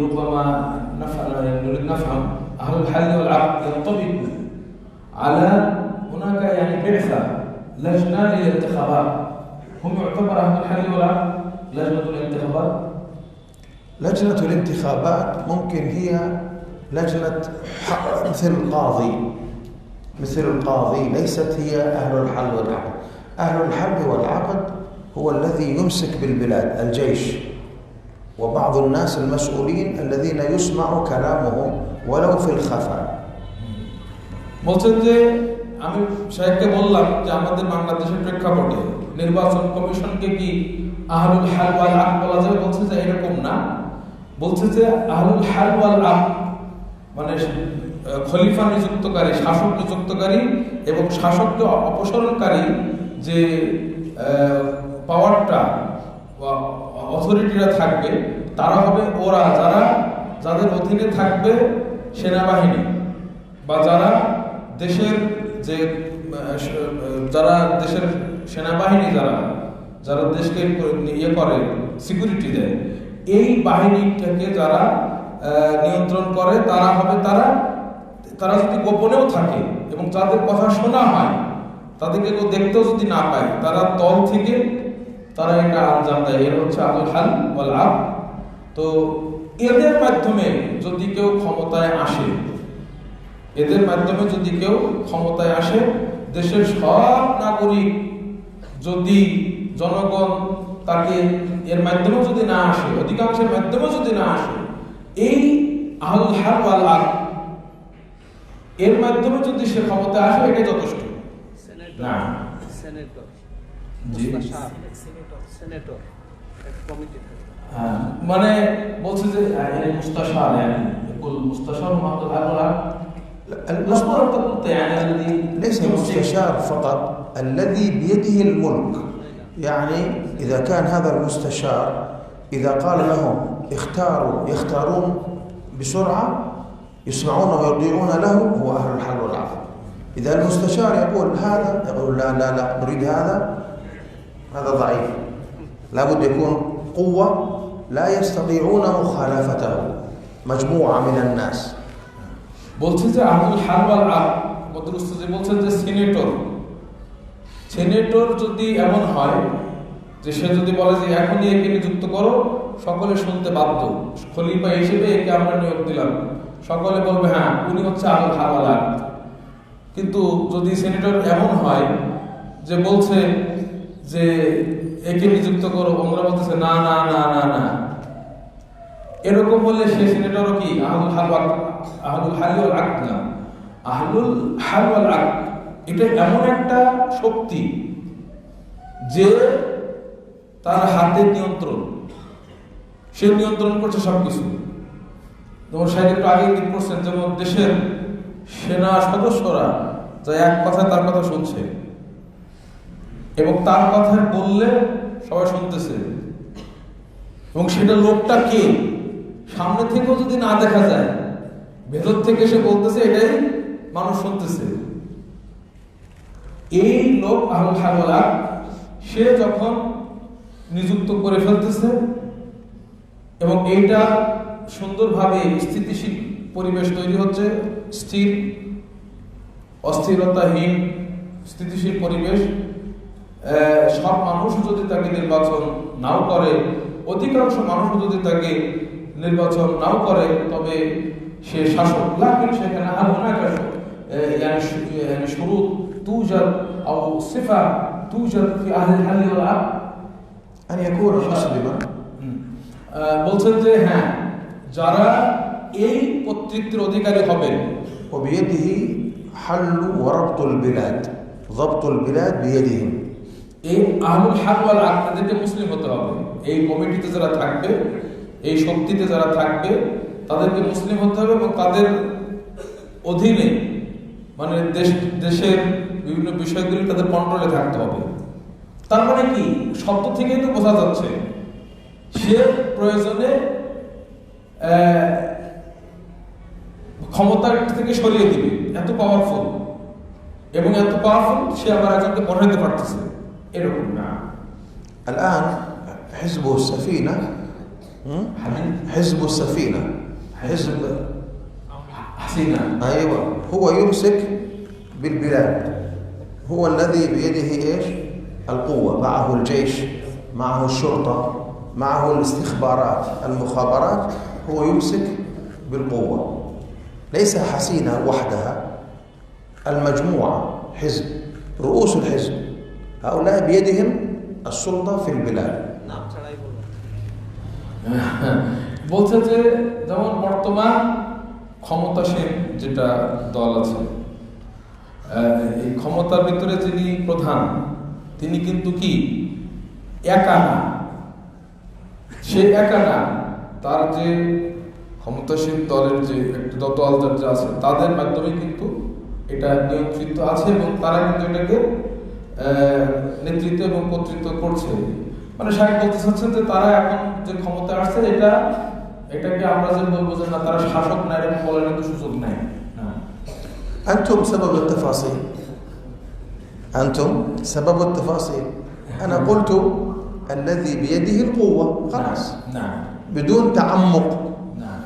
ربما نريد نفهم أهل الحل والعقد ينطبق على هناك يعني بعثة لجنة للانتخابات، هم يعتبر أهل الحل والعقد لجنة الانتخابات. لجنة الانتخابات ممكن هي لجنة مثل القاضي، ليست هي أهل الحل والعقد. أهل الحل والعقد هو الذي يمسك بالبلاد، الجيش وبعض الناس المسؤولين الذين يسمع كلامهم ولو في الخفاء. বলছেন যে আমি সাহেবকে বললাম যে আমাদের বাংলাদেশের প্রেক্ষাপটে নির্বাচন কমিশনকে কি আহলুল হাল ওয়াল আকদ বলা যাবে? বলছে যে এরকম না, বলছে যে আহলুল হাল ওয়াল আকদ মানে খলিফা নিযুক্তকারী, শাসক নিযুক্তকারী এবং শাসককে অপসারণকারী যে পাওয়ারটা বা অথরিটিরা থাকবে তারা হবে ওরা যাদের অধীনে থাকবে সেনাবাহিনী বা যারা দেশের যে যারা দেশের সেনাবাহিনী যারা দেশকে ইয়ে করে, সিকিউরিটি দেয়, এই বাহিনীটাকে যারা নিয়ন্ত্রণ করে তারা হবে তারা যদি গোপনেও থাকে এবং যাদের কথা শোনা হয় তাদেরকে কেউ দেখতেও যদি না পায়, তারা দল থেকে তারা এটা আঞ্জাম দেয়। এর হচ্ছে আহলুল হাল ওয়াল আকদ। তো এদের মাধ্যমে যদি কেউ ক্ষমতায় আসে, দেশের সব নাগরিক যদি জনগণ তাকে এর মাধ্যমে যদি না আসে, অধিকাংশের মাধ্যমে যদি না আসে, এই আহলুল হাল ওয়াল আকদ এর মাধ্যমে যদি সে ক্ষমতায় আসে, এটা যথেষ্ট না। মানে বলছে যে মুস্তাশার ليس المستشار فقط الذي بيده الملك. يعني إذا كان هذا المستشار إذا قال لهم يختارون بسرعة يسمعون ويطيعون له، هو أهل الحل والعقد. إذا المستشار يقول هذا، يقول لا لا لا نريد هذا ضعيف، لابد يكون قوة لا يستطيعون مخالفته مجموعة من الناس. বলছে যে আহলুল হাল ওয়াল আকদ মধ্যস্থ বলছেন যে সেনেটর যদি এমন হয় যে সে যদি বলে যে এখনই একে নিযুক্ত করো, সকলে শুনতে বাধ্য, খলিফা হিসেবে একে আমরা নিয়োগ দিলাম, সকলে বলবে হ্যাঁ উনি হচ্ছে আহলুল হাল ওয়াল আকদ। কিন্তু যদি সেনেটর এমন হয় যে বলছে যে একে নিযুক্ত করো, ওমরা বলতেছে না না না না না, এরকম বললে সে সিনেটরও কি আহলুল হাল ওয়াল আকদ না। আহলুল হাল ওয়াল আকদ এটা এমন একটা শক্তি যে তার হাতের নিয়ন্ত্রণ, সে নিয়ন্ত্রণ করছে সবকিছু। যেমন সাহেব একটু আগে ইঙ্গিত করছেন, যেমন দেশের সেনা সদস্যরা যা এক কথা তার কথা শুনছে এবং তার কথা বললে সবাই শুনতেছে, এবং সেটা লোকটা কে সামনে থেকেও যদি না দেখা যায়, ভেতর থেকে সে বলতেছে, এটাই মানুষ শুনতেছে। এই লোক আহলুল হাল ওয়াল আকদ সে যখন নিযুক্ত করে ফেলতেছে এবং এইটা সুন্দরভাবে স্থিতিশীল পরিবেশ তৈরি হচ্ছে, অস্থিরতাহীন স্থিতিশীল পরিবেশ, সব মানুষ যদি তাকে নির্বাচন নাও করে, অধিকাংশ মানুষ যদি তাকে নির্বাচন নাও করে, তবে সে শাসক। লাকিন সেখানে শুরুত توجد أو صفة توجد في أهل الحل والعقد أن يكون مسلما. বলছেন যে হ্যাঁ, যারা এই কর্তৃত্বের অধিকারী হবেন, وبيده حل وربط البلاد، ضبط البلاد بيدهم. এই আহলুল হাল ওয়াল আকদ তাদেরকে মুসলিম হতে হবে। এই কমিটিতে যারা থাকবে, এই শক্তিতে যারা থাকবে, তাদেরকে মুসলিম হতে হবে এবং তাদের অধীনে, মানে দেশের বিভিন্ন বিষয়গুলি তাদের কন্ট্রোলে থাকতে হবে। তার মানে কি, শব্দ থেকেই তো বোঝা যাচ্ছে সে প্রয়োজনে ক্ষমতা থেকে সরিয়ে দিবে, এত পাওয়ারফুল, এবং এত পাওয়ারফুল সে আবার একজনকে পাঠাতে পারতেছে, এরকম না। الآن حزب السفينة، حزب السفينة، حزب حسينة، أيوة، هو يمسك بالبلاد، هو الذي بيده إيش؟ القوة، معه الجيش، معه الشرطة، معه الاستخبارات، المخابرات، هو يمسك بالقوة. ليس حسينة وحدها، المجموعة حزب، رؤوس الحزب هؤلاء بيدهم السلطة في البلاد. বলছে যে যেমন বর্তমান ক্ষমতাসীন যেটা দল আছে, এই ক্ষমতার ভিতরে যিনি প্রধান তিনি কিন্তু কি একা না, সে একা না, তার যে ক্ষমতাসীন দলের যে একটা দল যা আছে তাদের মাধ্যমে কিন্তু এটা নিয়ন্ত্রিত আছে এবং তারা কিন্তু এটাকে নেতৃত্ব এবং কর্তৃত্ব করছে। মানে সাহেব বলতে চাচ্ছেন যে তারা এখন যে ক্ষমতা আসছে এটাকে আমরা যে বলবো যে না তারা শাসক নাই এরকম বলার কিন্তু সুযোগ নাই। أنتم سبب التفاصيل، أنتم سبب التفاصيل. أنا قلت الذي بيده القوة خلاص. نعم. بدون تعمق. نعم.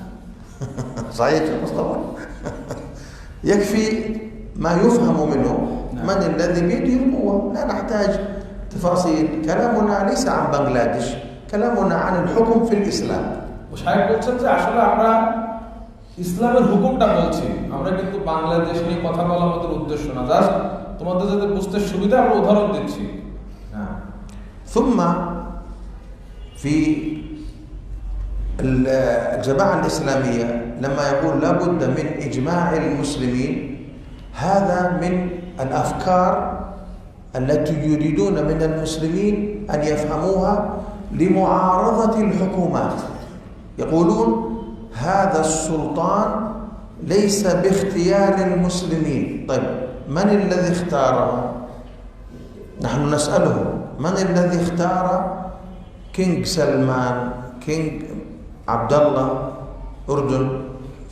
صحيح يا مصطفى. يكفي ما يفهم منه. من الذي بيده القوة، لا نحتاج تفاصيل. كلامنا ليس عن بنغلاديش، كلامنا عن الحكم في الإسلام. সাহেব বলছেন যে আসলে আমরা ইসলামের হুকুমটা বলছি, আমরা কিন্তু বাংলাদেশ নিয়ে কথা বলা আমাদের উদ্দেশ্য না, জাস্ট তোমাদের যাতে বুঝতে সুবিধা আমরা উদাহরণ দিচ্ছি। ثم في الجماعة الإسلامية لما يقول لابد من إجماع المسلمين، هذا من الأفكار التي يريدون من المسلمين أن يفهموها لمعارضة الحكومات. يقولون هذا السلطان ليس باختيار المسلمين. طيب من الذي اختاره؟ نحن نسأله من الذي اختار كينج سلمان، كينج عبد الله أردن،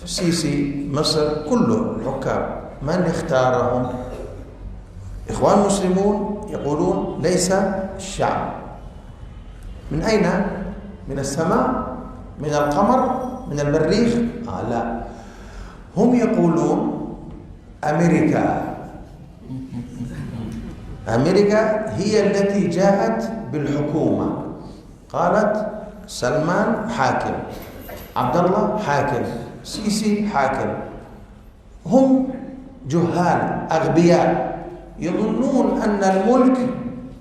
السيسي مصر، كله حكام، من اختارهم؟ إخوان مسلمون يقولون ليس الشعب. من أين؟ من السماء؟ من القمر؟ من المريخ؟ لا، هم يقولون أمريكا. أمريكا هي التي جاءت بالحكومة، قالت سلمان حاكم، عبد الله حاكم، سيسي حاكم. هم جهال أغبياء يظنون أن الملك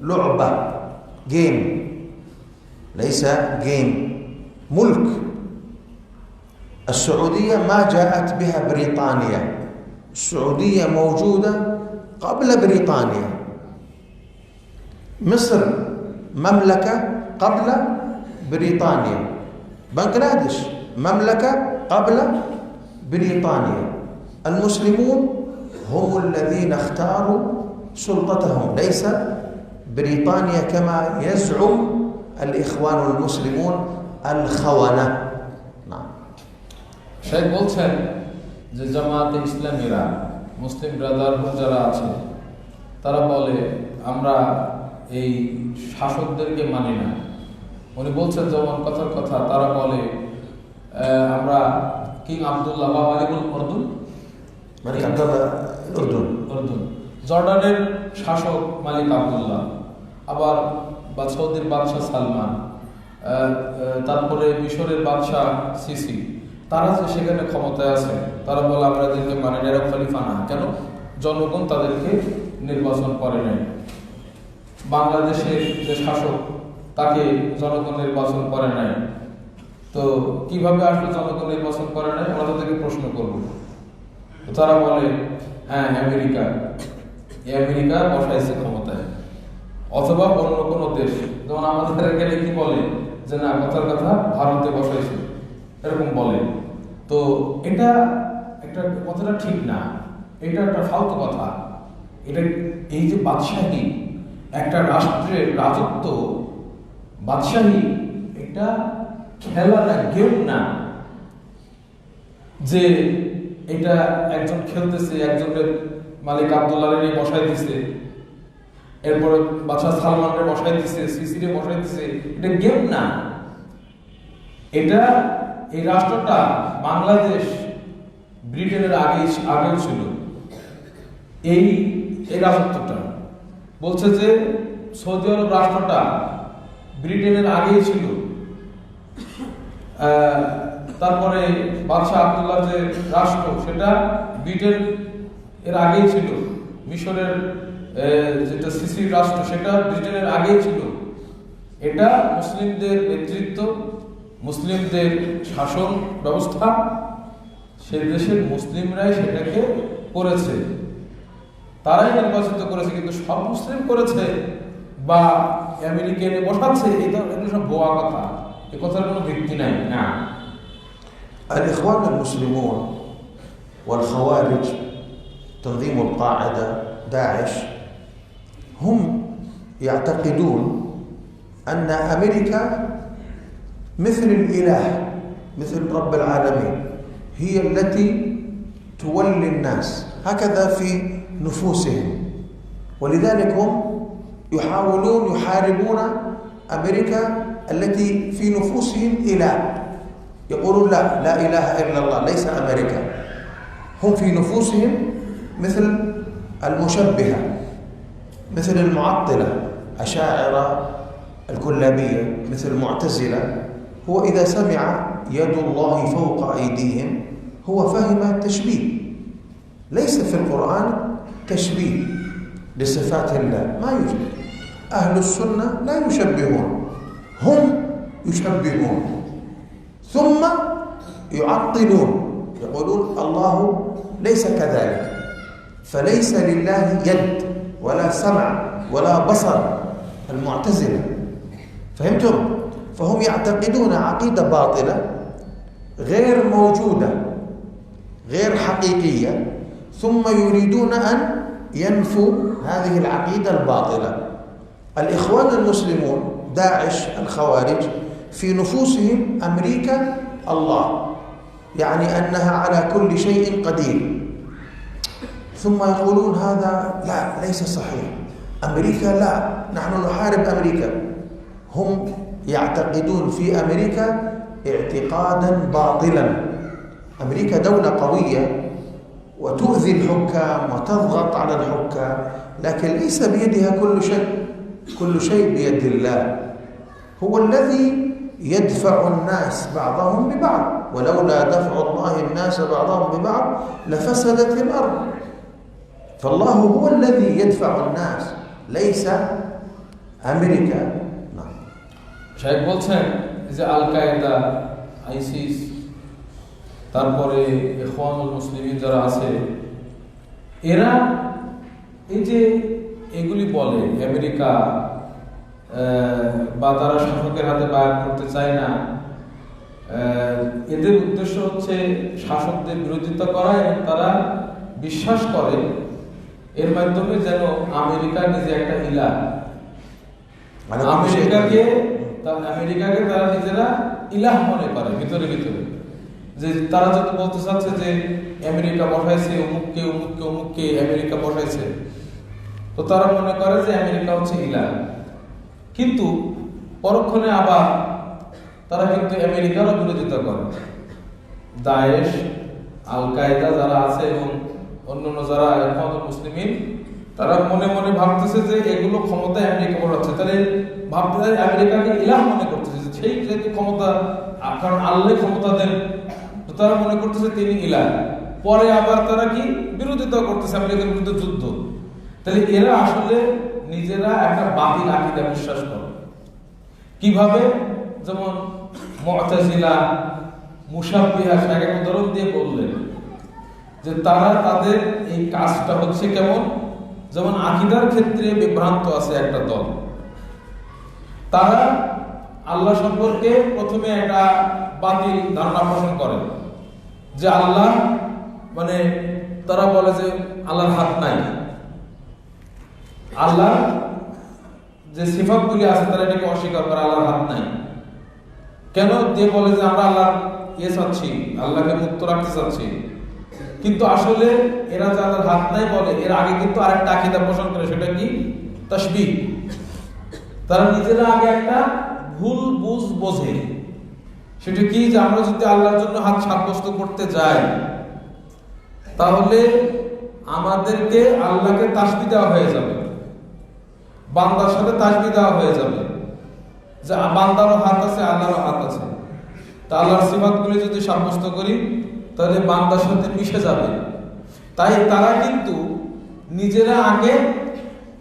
لعبة، جيم، ليس جيم، ملك. السعودية ما جاءت بها بريطانيا، السعودية موجودة قبل بريطانيا. مصر مملكة قبل بريطانيا، بنغلاديش مملكة قبل بريطانيا. المسلمون هم الذين اختاروا سلطتهم، ليس بريطانيا كما يزعم الإخوان المسلمون الخونة. نعم. শেখ বলছেন যে জামাতে ইসলামীরা, মুসলিম ব্রাদারহুড যারা আছে তারা বলে আমরা এই শাসকদেরকে মানি না। উনি বলছেন যেমন কথার কথা, তারা বলে আমরা কিং আব্দুল্লাহ বা মালিকুল উর্দুন, উর্দুন জর্ডানের শাসক মালিক আব্দুল্লাহ, আবার বা সৌদির বাদশাহ সালমান, তারপরে মিশরের বাদশাহ সিসি, তারা যে সেখানে ক্ষমতায় আছে তারা বলে আমরা এদেরকে মানি না, এরা খলিফা না। কেন? জনগণ তাদেরকে নির্বাচন করে নাই। বাংলাদেশের যে শাসক তাকে জনগণ নির্বাচন করে নাই, তো কিভাবে আসলে জনগণ নির্বাচন করে নাই আমরা তাদেরকে প্রশ্ন করবো। তারা বলে হ্যাঁ আমেরিকা বসাইছে ক্ষমতায়, অথবা অন্য কোনো দেশ, যেমন আমাদের এখানে কি বলে যে না কথার কথা ভারতে বসাইছে, এরকম বলে। তো এটা একটা কথাটা ঠিক না, এটা একটা ফালতু কথা। এটা এই যে বাদশাহী, একটা রাষ্ট্রের রাজত্ব, বাদশাহী, এটা খেলা না, গেম না যে এটা একজন খেলতেছে, একজনের মালিক আব্দুল্লাহরে বসাই দিছে, এরপরে বাদশাহ সালমানরে বসাই দিছে, সিসিরে বসাই দিছে, এটা গেম না। এটা এই রাষ্ট্রটা বাংলাদেশ ব্রিটেনের আগেও ছিল এই রাজত্বটা। বলছে যে সৌদি আরব রাষ্ট্রটা ব্রিটেনের আগেই ছিল, তারপরে বাদশাহ আব্দুল্লাহ যে রাষ্ট্র সেটা ব্রিটেন এর আগেই ছিল, মিশরের যেটা সিসির রাষ্ট্র সেটা ব্রিটেনের আগেই ছিল। এটা মুসলিমদের নেতৃত্ব, মুসলিমদের শাসন ব্যবস্থা, সে দেশের মুসলিমরাই সেটাকে করেছে, তারাই নির্বাচিত করেছে, কিন্তু সব মুসলিম করেছে বা আমেরিকা এনে বসাচ্ছে, এগুলো সব বোয়া কথা, এ কথার কোনো ভিত্তি নাই। না, الإخوان المسلمون والخوارج تنظيم القاعدة داعش هم يعتقدون أن أمريكا مثل الإله، مثل رب العالمين، هي التي تولي الناس، هكذا في نفوسهم، ولذلك هم يحاولون يحاربون أمريكا التي في نفوسهم إله. يقولون لا إله إلا الله، ليس أمريكا. هم في نفوسهم مثل المشبهة، مثل المعطلة، أشاعرة الكلابية، مثل المعتزلة. هو إذا سمع يد الله فوق أيديهم هو فهم التشبيه، ليس في القرآن تشبيه لصفات الله، ما يوجد. أهل السنة لا يشبهون، هم يشبهون ثم يعطلون، يقولون الله ليس كذلك، فليس لله يد ولا سمع ولا بصر، المعتزلة. فهمتم؟ فهم يعتقدون عقيدة باطلة غير موجودة، غير حقيقية، ثم يريدون أن ينفوا هذه العقيدة الباطلة. الإخوان المسلمون داعش الخوارج في نفوسهم أمريكا الله، يعني أنها على كل شيء قدير، ثم يقولون هذا لا، ليس صحيح، أمريكا لا، نحن نحارب أمريكا. هم يعتقدون في أمريكا اعتقادا باطلا. أمريكا دولة قوية وتؤذي الحكام وتضغط على الحكام، لكن ليس بيدها كل شيء، كل شيء بيد الله. هو الذي يدفع الناس بعضهم ببعض، ولولا دفع الله الناس بعضهم ببعض لفسدت الأرض، فالله هو الذي يدفع الناس ليس أمريكا. শাইখ বলছেন যে আল কায়েদা, আইসিস, তারপরে ইখওয়ানুল মুসলিমিন যারা আছে, এরা এই যে এগুলি বলে আমেরিকা বা তারা শাসকের হাতে বায়াত করতে চায় না, এদের উদ্দেশ্য হচ্ছে শাসকদের বিরোধিতা করা, এবং তারা বিশ্বাস করে এর মাধ্যমে যেন আমেরিকা নিজে একটা ইলাহ, আমেরিকাকে তারা নিজেরা ইলাহ মনে করে ভিতরে ভিতরে। যে তারা যত বলতে চাচ্ছে যে আমেরিকা বসাইছে অমুককে অমুককে অমুককে আমেরিকা বসাইছে, তো তারা মনে করে যে আমেরিকা হচ্ছে ইলাহ, কিন্তু পরক্ষণে আবার তারা কিন্তু আমেরিকারও বিরোধিতা করে। দায়েশ, আল কায়েদা যারা আছে এবং অন্যান্য যারা এখন মুসলিমিন, তারা মনে মনে ভাবতেছে যে এগুলো ক্ষমতায় আমেরিকা বসাচ্ছে, তাহলে ভাবতে আমেরিকাকে ইলাহ মনে করতেছে, সেই যেহেতু ক্ষমতা, কারণ আল্লাহ ক্ষমতা দেন, তো তারা মনে করতেছে তিনি ইলাহ। পরে আবার তারা কি বিরোধিতা করতেছে আমেরিকার বিরুদ্ধে যুদ্ধ। তাহলে এরা আসলে নিজেরা একটা বাতিল আকীদা বিশ্বাস করে। কিভাবে? যেমন মুতাজিলা, মুশাব্বিহা, শাইখ উদাহরণ দিয়ে বললেন যে তারা তাদের এই কাজটা হচ্ছে কেমন, যেমন আকীদার ক্ষেত্রে বিভ্রান্ত আছে একটা দল, তারা আল্লাহ সম্পর্কে প্রথমে একটা বাতিল ধারণা পোষণ করে যে আল্লাহ, মানে তারা বলে যে আল্লাহর হাত নাই, আল্লাহ যে সিফাতগুলি আছে তারা এটাকে অস্বীকার করে, আল্লাহর হাত নাই। কেন? দিয়ে বলে যে আমরা আল্লাহ চাচ্ছি, আল্লাহকে মুক্ত রাখতে চাচ্ছি, কিন্তু আসলে এরা যে আল্লাহর হাত নাই বলে, এর আগে কিন্তু আরেকটা আকীদা পোষণ করে, সেটা কি? তাশবিহ। তারা নিজেরা আগে একটা ভুল বুঝ বোঝে, সেটা কি? যে আমরা যদি আল্লাহর জন্য হাত সাব্যস্ত করতে যাই, তাহলে আমাদেরকে আল্লাহকে তাসবিহ দেওয়া হয়ে যাবে, বান্দার সাথে তাসবিহ দেওয়া হয়ে যাবে, যে বান্দারও হাত আছে, আল্লাহরও হাত আছে। তা আল্লাহর সিফাতগুলি যদি সাব্যস্ত করি, তাহলে বান্দার সাথে মিশে যাবে। তাই তারা কিন্তু নিজেরা আগে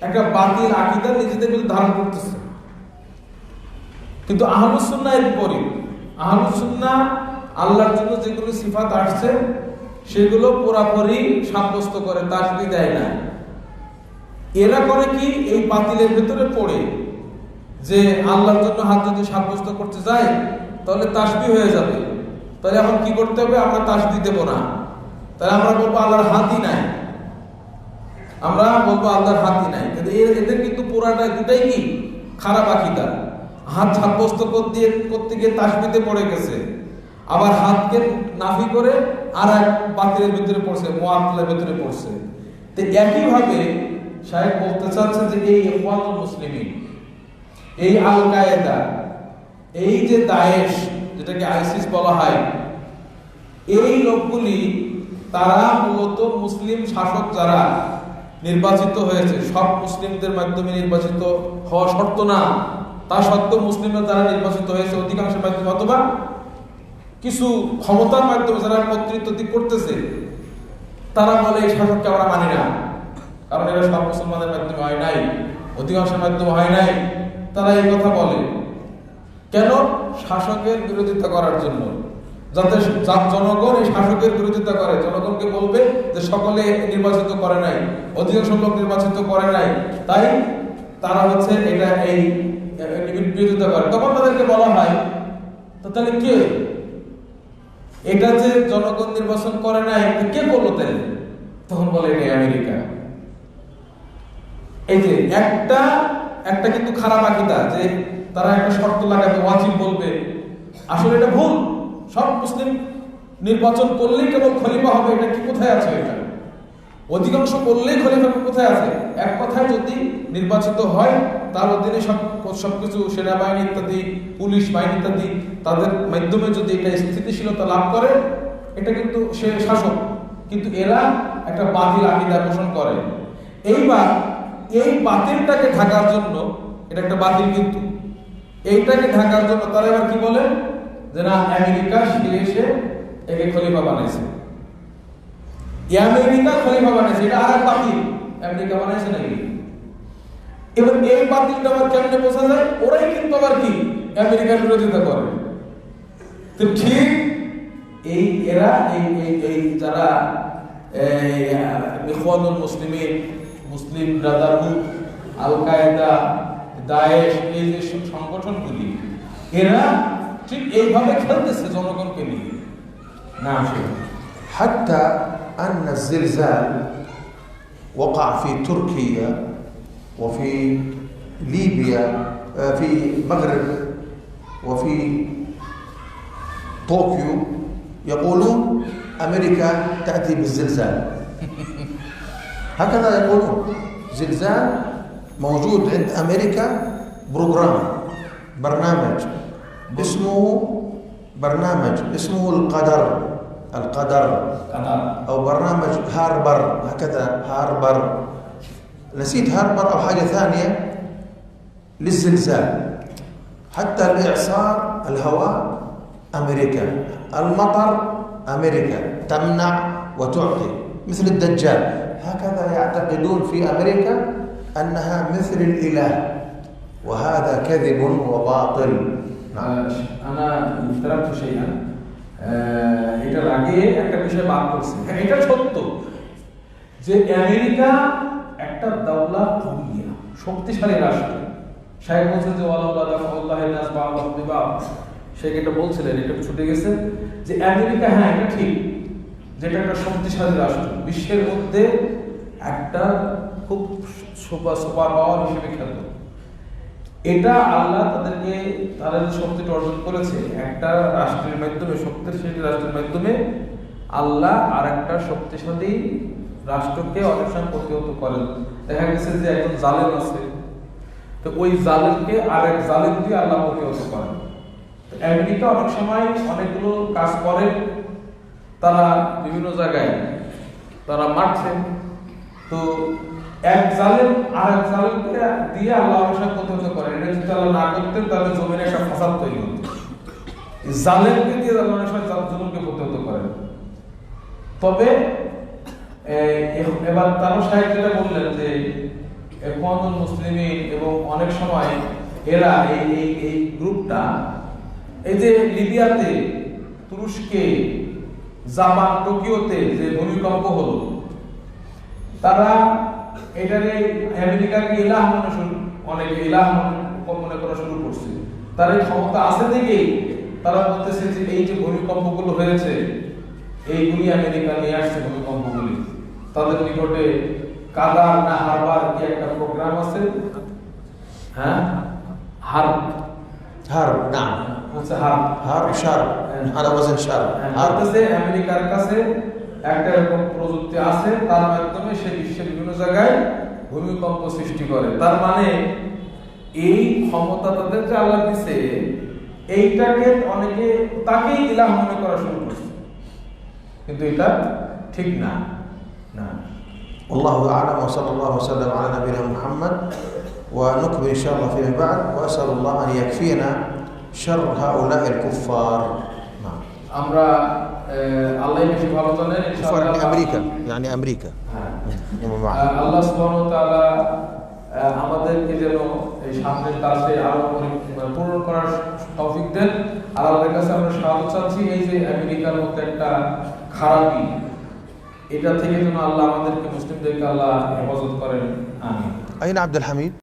একটা বাতিল আকীদা নিজেদের মধ্যে ধারণ করতেছে। কিন্তু আহলুস সুন্নাহ এর বিপরীত, আহলুস সুন্নাহ আল্লাহর জন্য যেগুলো সিফাত আসছে সেগুলো পুরাপুরি সাব্যস্ত করে, তাসবিহ দেয় না। এরা করে কি, এই বাতিলের ভিতরে পড়ে যে আল্লাহর জন্য হাত যদি সাব্যস্ত করতে যায় তাহলে তাসবিহ হয়ে যাবে, তাহলে এখন কি করতে হবে, আমরা তাসবিহ দেব না, তাহলে আমরা বলবো আল্লাহর হাতই নাই, আমরা বলবো আল্লাহর হাতই নাই। কিন্তু এদের কিন্তু পুরাটা দুটাই কি খারাপ আকীদা। হাত সাব্যস্ত করতে গিয়ে তাসবিহতে পড়ে গেছে, আবার হাতকে নাফি করে আর এক বাতিলের ভিতরে পড়ছে, মুআত্তিলের ভিতরে পড়ছে। তো একইভাবে শায়েখ বলতে চাচ্ছে যে এই ইখওয়ানুল মুসলিমিন, এই আল কায়েদা, এই যে দায়েশ যেটাকে আইসিস বলা হয়, এই লোকগুলি তারা মূলত মুসলিম শাসক যারা নির্বাচিত হয়েছে, সব মুসলিমদের মাধ্যমে নির্বাচিত হওয়া শর্ত না, তা সত্ত্বেও মুসলিমরা যারা নির্বাচিত হয়েছে অধিকাংশের মাধ্যমে অথবা কিছু ক্ষমতার মাধ্যমে যারা কর্তৃত্ব করতেছে, তারা বলে এই শাসককে আমরা মানি না, কারণ এরা সব মুসলমানের মাধ্যমে হয় নাই, অধিকাংশের মাধ্যমে হয় নাই। তারা এই কথা বলে কেন? শাসকের বিরোধিতা করার জন্য, যাতে জনগণ এই শাসকের বিরোধিতা করে, জনগণকে বলবে যে সকলে নির্বাচিত করে নাই, অধিকাংশ লোক নির্বাচিত করে নাই, তাই তারা হচ্ছে এটা এই বিরোধিতা করে। তখন তাদেরকে বলা হয় তো তাহলে কে এটা যে জনগণ নির্বাচন করে নাই, কে করলো তাহলে? তখন বলে এটা আমেরিকা। এই যে একটা কিন্তু খারাপ আকীদা, যে তারা একটা শর্ত লাগাবে, ওয়াজিব বলবে, আসলে এটা ভুল। সব মুসলিম নির্বাচন করলেই কেবল খলিফা হবে, এটা কি কোথায় আছে? এটা অধিকাংশ করলেই খলিফা কোথায় আছে? এক কথায় যদি নির্বাচিত হয় তার অধীনে সবকিছু সেনাবাহিনী ইত্যাদি, পুলিশ বাহিনী ইত্যাদি, তাদের মাধ্যমে যদি এটা স্থিতিশীলতা লাভ করে, এটা কিন্তু সে শাসক। কিন্তু এরা একটা বাতিল আকীদা পোষণ করে। এইবার এই বাতিলটাকে ঢাকার জন্য, এটা একটা বাতিল কিন্তু, এইটাকে ঢাকার জন্য তারা এবার কি বলে যে না, আমেরিকা এসে একে খলিফা বানাইছে, আমেরিকা খলিফা বানাইছে, এটা আর এক বাতিল, আমেরিকা বানাইছে নাকি? এবার এই বাতিলটা আবার কেমনে বোঝা যায়? ওরাই কিন্তু আবার কি আমেরিকার বিরোধিতা করে। তো ঠিক এই এরা এই যারা ইখওয়ানুল মুসলিমিন, মুসলিম ব্রাদারহুড, আল কায়েদা, দায়েশ, এই যে সংগঠনগুলি, এরা ঠিক এইভাবে খেলতেছে জনগণকে নিয়ে। না, حتى أن الزلزال وقع في تركيا وفي ليبيا، في المغرب وفي طوكيو، يقولون أمريكا تأتي بالزلزال. هكذا يقولون، زلزال موجود عند أمريكا، برنامج اسمه القدر أو برنامج هاربر، هكذا هاربر، نسيت هاربر أو حاجة ثانية للزلزال. حتى الإعصار، الهواء، أمريكا، المطر، أمريكا تمنع وتعطي مثل الدجال. هكذا يعتقدون في أمريكا أنها مثل الإله، وهذا كذب وباطل. أنا افترضت شيئا، এটার আগে একটা বিষয় বাদ করছি। হ্যাঁ, এটা সত্য যে আমেরিকা একটা দাওলা দুনিয়া, শক্তিশালী রাষ্ট্র। শায়েখ বলছেন যে ওয়ালাউলা দাফাউল্লাহি নাস বা'দাহুম বিবা'দ, শায়েখ এটা বলছিলেন, এটা ছুটে গেছে যে আমেরিকা, হ্যাঁ এটা ঠিক, যেটা একটা শক্তিশালী রাষ্ট্র, বিশ্বের মধ্যে একটা খুব সুপার পাওয়ার হিসেবে খ্যাত। এটা আল্লাহ তাদেরকে, তারা যে শক্তিটা অর্জন করেছে একটা রাষ্ট্রের মাধ্যমে, শক্তিশালী রাষ্ট্রের মাধ্যমে, আল্লাহ আর একটা শক্তিশালী রাষ্ট্রকে অনেক সময় প্রতিহত করেন। দেখা গেছে যে একজন জালেম আছে, তো ওই জালেমকে আর এক জালেম দিয়ে আল্লাহ প্রতিহত করেন। আমেরিকা অনেক সময় অনেকগুলো কাজ করে, তারা বিভিন্ন জায়গায় তারা মারছে, তো এক জালেম আর এক জালেমকে দিয়ে আল্লাহ অনেক সময় প্রতিহত করে। এটা যদি আল্লাহ না করতেন তাহলে জমিনে একটা ফাসাদ তৈরি হতো। জালেমকে দিয়ে আল্লাহ অনেক সময় জমিনকে প্রতিহত করেন। তবে এবার তারা শায়েখ যেটা বললেন যে ইখওয়ানুল মুসলিমিন এবং অনেক সময় এরা এই গ্রুপটা এই যে লিবিয়াতে, তুরস্কে, জাপান, টোকিওতে যে ভূমিকম্প হলো, তারা এটারে আমেরিকাকে ইলাহ মনে অনেকে ইলাহ মনে করা শুরু করছে। তার এই ক্ষমতা আছে দেখেই তারা বলতেছে যে এই যে ভূমিকম্পগুলো হয়েছে এইগুলি আমেরিকা নিয়ে আসছে ভূমিকম্পগুলি। তাদের নিকটে কাদার না হারবার কি একটা প্রোগ্রাম আছে, হ্যাঁ হার্ব না আচ্ছা হার্ব শার্প, আর ওয়াজেন শার্প। হার্বতে আমেরিকার কাছে একটা এরকম প্রযুক্তি আছে, তার মাধ্যমে সে বিশ্বের বিভিন্ন জায়গায় ভূমিকম্প সৃষ্টি করে। তার মানে এই ক্ষমতা তাদের যে আল্লাহ দিছে, এইটাকে অনেকে তাকেই ইলাহ মনে করা শুরু করছে, কিন্তু এটা ঠিক না। والله أعلم، وصلى الله وسلم على نبينا محمد، ونكمل إن شاء الله فيما بعد، وأسأل الله أن يكفينا شر هؤلاء الكفار. আমরা আল্লাহ বেশি ভালো জানেন। كفار أمريكا، يعني أمريكا. আল্লাহ সুবহানাহু ওয়া তাআলা আমাদেরকে যেন এই সামনের কাজে আরো পূরণ করার তৌফিক দেন। আর আল্লাহর কাছে আমরা সাহায্য চাচ্ছি এই যে আমেরিকার মতো একটা খারাপি, এটা থেকে যেন আল্লাহ আমাদেরকে মুসলিমদেরকে আল্লাহ হেফাজত করেন। আমিন। أين عبد الحميد؟